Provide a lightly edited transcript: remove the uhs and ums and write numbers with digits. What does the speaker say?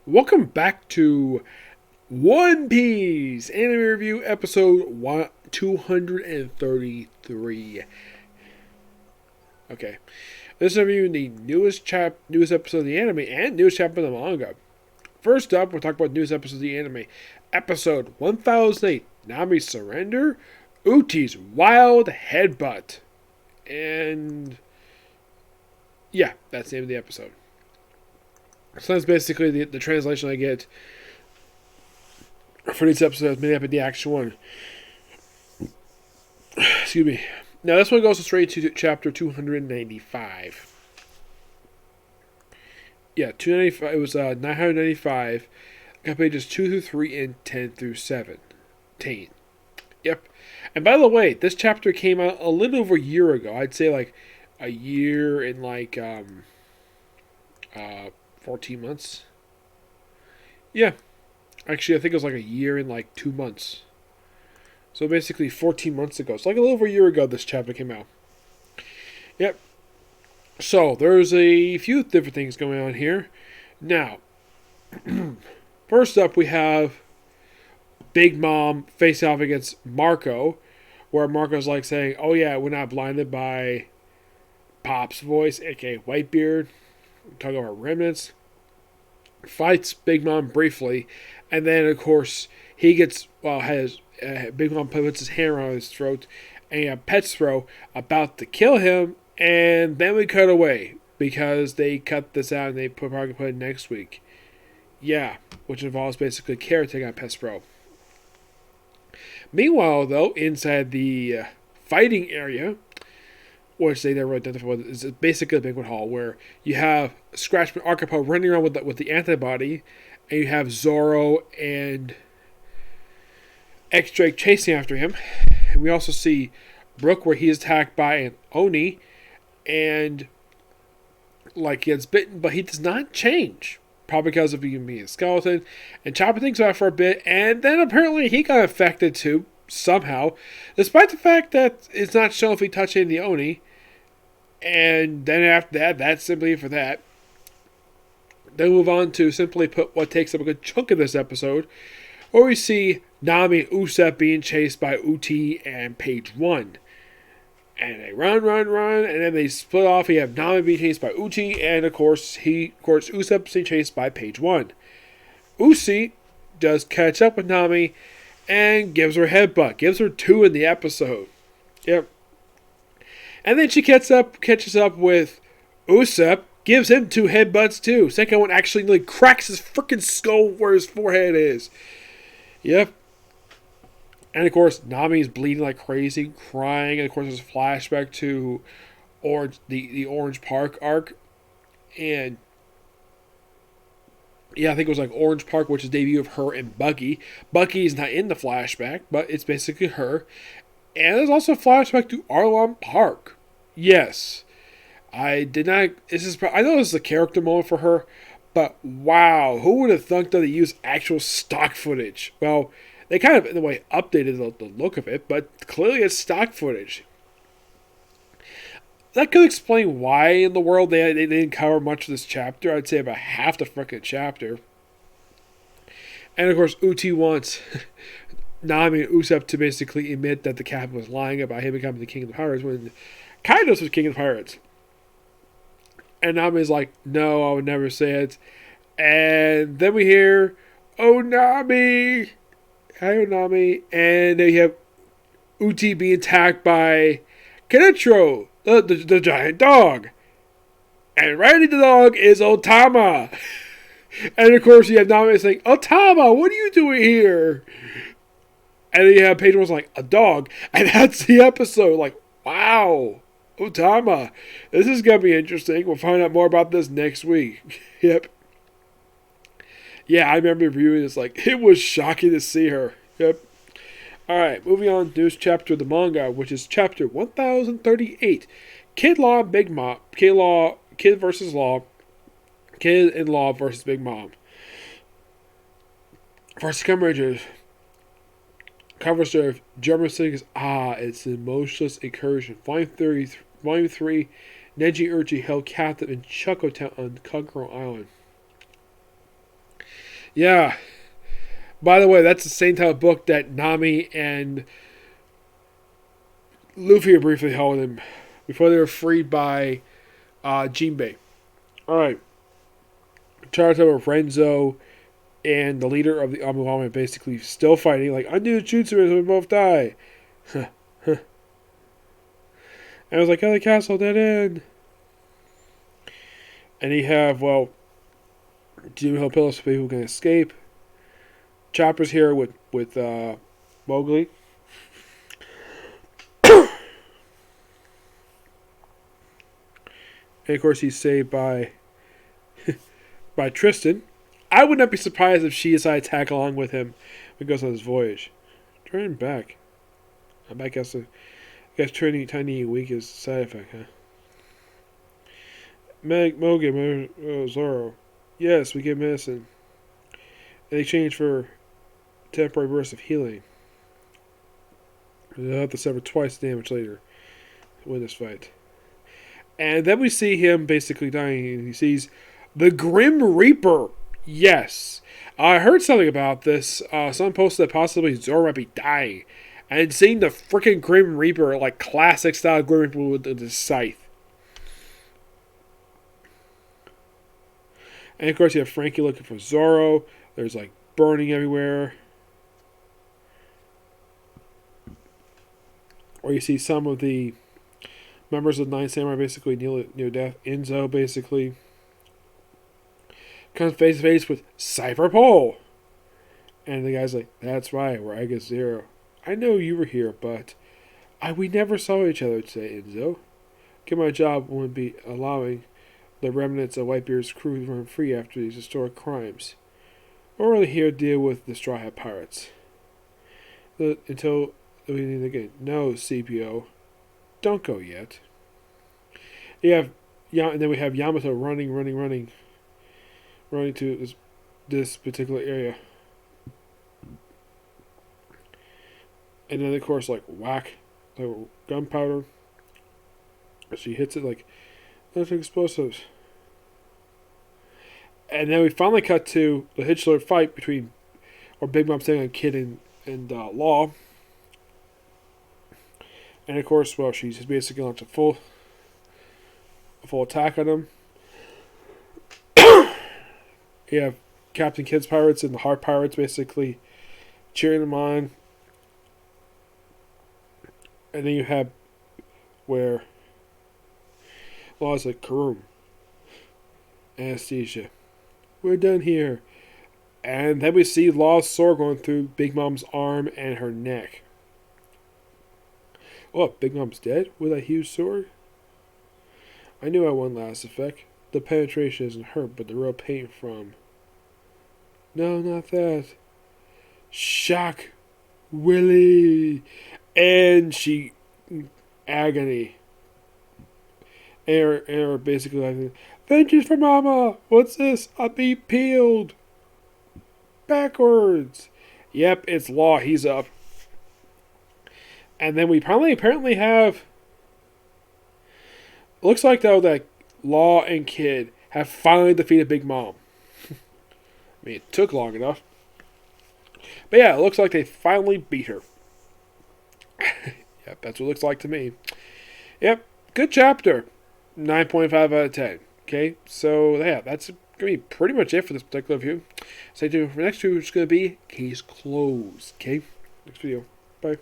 Welcome back to One Piece Anime Review episode 233. Okay, this is reviewing the newest episode of the anime and newest chapter of the manga. First up, we'll talk about newest episode of the anime, episode 1008, Nami's Surrender, Ulti's Wild Headbutt, and yeah, that's the name of the episode. So that's basically the translation I get for these episodes, made up in the actual one. Excuse me. Now this one goes straight to chapter 295. Yeah, 295. It was 995. Got pages 2 through 3 and 10 through 17. Yep. And by the way, this chapter came out a little over a year ago. I'd say like a year and 14 months. Yeah. Actually, I think it was like a year and 2 months. So basically 14 months ago. So like a little over a year ago this chapter came out. Yep. So there's a few different things going on here. Now, first up we have Big Mom face off against Marco. Where Marco's like saying, oh yeah, we're not blinded by Pop's voice, aka Whitebeard. Talking about remnants. Fights Big Mom briefly, and then of course he gets Big Mom puts his hand around his throat, and Pet's throw about to kill him, and then we cut away because they cut this out and they probably put it next week. Yeah, which involves basically caretaking on Pet's throw. Meanwhile, though, inside the fighting area, which they never identified with, is basically a banquet hall where you have Scratchman Archipel running around with the antibody, and you have Zoro and X-Drake chasing after him. And we also see Brook where he is attacked by an Oni, and he gets bitten, but he does not change. Probably because of him being a skeleton. And Chopper thinks about it for a bit, and then apparently he got affected too, somehow. Despite the fact that it's not shown if he touched any of the Oni. And then after that, that's simply for that. Then move on to simply put what takes up a good chunk of this episode, where we see Nami and Usopp being chased by Ulti and Page 1. And they run, and then they split off. You have Nami being chased by Ulti, and of course Usopp being chased by Page 1. Uzi does catch up with Nami and gives her a headbutt. Gives her 2 in the episode. Yep. And then she catches up with Usopp, gives him 2 headbutts too. Second one actually cracks his freaking skull where his forehead is. Yep. And of course, Nami's bleeding like crazy, crying. And of course, there's a flashback to the Orange Park arc. And yeah, I think it was like Orange Park, which is the debut of her and Buggy. Buggy's not in the flashback, but it's basically her. And there's also a flashback to Arlong Park. Yes. I know this is a character moment for her, but wow, who would have thunk that they use actual stock footage? Well, they kind of, in a way, updated the look of it, but clearly it's stock footage. That could explain why in the world they didn't cover much of this chapter. I'd say about half the freaking chapter. And of course, Uti wants Nami and Usopp to basically admit that the captain was lying about him becoming the king of the pirates when Kaidos was king of the pirates. And Nami's like, no, I would never say it. And then we hear, oh Nami! Hi, oh Nami. And they have Uti being attacked by Kenetro, the giant dog. And riding the dog is Otama. And of course you have Nami saying, Otama, what are you doing here? And then you have Pedro was like, a dog. And that's the episode. Like, wow. Otama. This is going to be interesting. We'll find out more about this next week. Yep. Yeah, I remember reviewing this. Like, it was shocking to see her. Yep. Alright, moving on to this chapter of the manga, which is chapter 1038. Kid Law and Big Mom. Kid versus Law. Kid and Law versus Big Mom. First Rangers. Cover serve. German sings, it's an emotionless incursion. Volume 3. Neji Urchi held captive in Chocotown on Kokoro Island. Yeah. By the way, that's the same type of book that Nami and Luffy briefly held him before they were freed by Jinbei. Alright. Charuto, Renzo, and the leader of the Amawami basically still fighting. Like, undo the jutsu and we both die. And I was like, oh, the castle, dead end. And you have, well, Jim Hill pillars for people who can escape. Chopper's here with Mowgli. And of course, he's saved by Tristan. I would not be surprised if she decided to tag along with him when he goes on his voyage. Turn back. I guess turning tiny and weak is a side effect, huh? Mowgli, Zoro. Yes, we get medicine. In exchange for temporary burst of healing. They'll have to suffer twice the damage later to win this fight. And then we see him basically dying, and he sees the Grim Reaper. Yes. I heard something about this. Someone posted that possibly Zoro might be dying. And seeing the freaking Grim Reaper, like classic style Grim Reaper with the scythe. And of course you have Frankie looking for Zoro. There's like burning everywhere. Or you see some of the members of the Nine Samurai basically near death. Enzo basically comes face to face with Cypher Pole. And the guy's like, that's right, we're Aegis Zero. I know you were here, but we never saw each other today, Enzo. Get my job wouldn't be allowing the remnants of Whitebeard's crew to run free after these historic crimes. We're only here to deal with the Straw Hat Pirates. Until we need again. No, CPO. Don't go yet. And then we have Yamato running to this particular area. And then of course like whack, like gunpowder. She hits it like electric explosives. And then we finally cut to the Hitchler fight between, or Big Mom saying on Kid and Law. And of course, well, she's basically launched a full attack on him. You have Captain Kidd's pirates and the Heart Pirates basically cheering them on. And then you have where Law's like, Karoom, Anesthesia, we're done here. And then we see Law's sword going through Big Mom's arm and her neck. Oh, Big Mom's dead with that huge sword? I knew I won last effect. The penetration isn't hurt, but the real pain from... No, not that. Shock Willie. And she... Agony. And basically like, vengeance for Mama! What's this? A beat peeled! Backwards! Yep, it's Law. He's up. And then we apparently have... Looks like, though, that Law and Kid have finally defeated Big Mom. I mean, it took long enough. But yeah, it looks like they finally beat her. Yep, that's what it looks like to me. Yep, good chapter. 9.5 out of 10. Okay, so yeah, that's going to be pretty much it for this particular review. Stay tuned for the next two, which is going to be Case Closed. Okay, next video. Bye.